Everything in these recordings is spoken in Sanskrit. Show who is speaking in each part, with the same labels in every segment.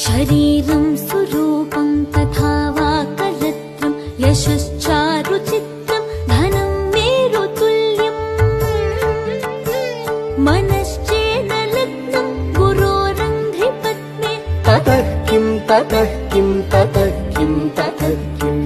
Speaker 1: शरीरं सुरूपं तथा वा कलत्रं यशश्चारुचित्रं धनं मेरुतुल्यम् मनश्चेन लग्नं गुरोरङ्घ्रिपद्मे
Speaker 2: ततः किं ततः किं ततः किं ततः किम्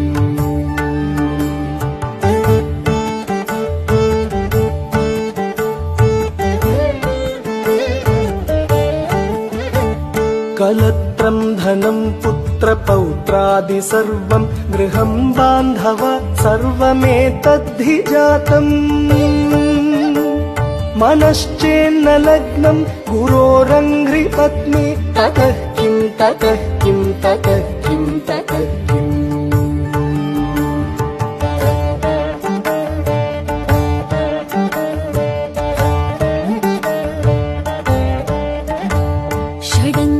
Speaker 2: कलत्रं धनं पुत्रपौत्रादि सर्वं गृहं बान्धव सर्वमेतद्धि जातम् मनश्चेन्न लग्नं गुरोरङ्घ्रिपत्नी ततः किं ततः किं ततः किं ततः किम्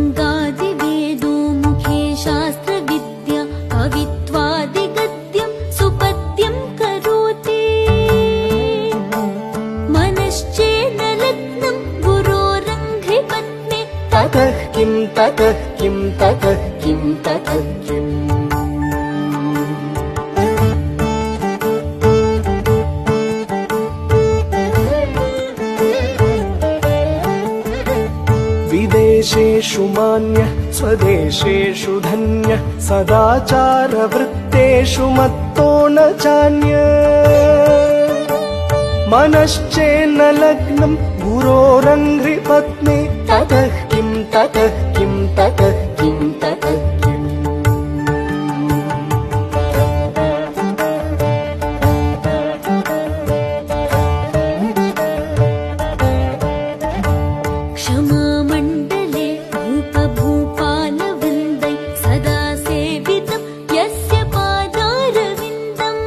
Speaker 1: षडङ्गादिवेदो मुखे शास्त्रविद्या कवित्वादिगद्यं सुपद्यं करोति मनश्चेन लग्नं गुरोरङ्घ्रिपद्मे
Speaker 2: ततः किं ततः किं ततः किं ततः किम् विदेशेषु मान्यः स्वदेशेषु धन्यः सदाचारवृत्तेषु मत्तो न चान्यः मनश्चेन्न लग्नं गुरोरङ्घ्रिपत्नी ततः किं ततः किं ततः किं ततः किम्
Speaker 1: क्षमामण्डले भूपभूपालवृन्दै सदा सेवितं यस्य पादारविन्दम्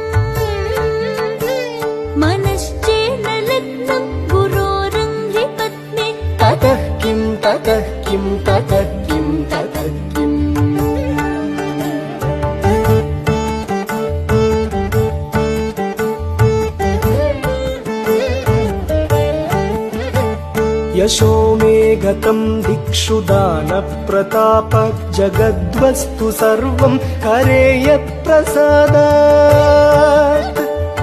Speaker 1: मनश्चेन लग्नं गुरोरङ्घ्रिपद्मे
Speaker 2: ततः किं ततः किं ततः किं ततः किम् यशो मे गतं दिक्षु दानप्रताप जगद्वस्तु सर्वं करे यत्प्रसादात्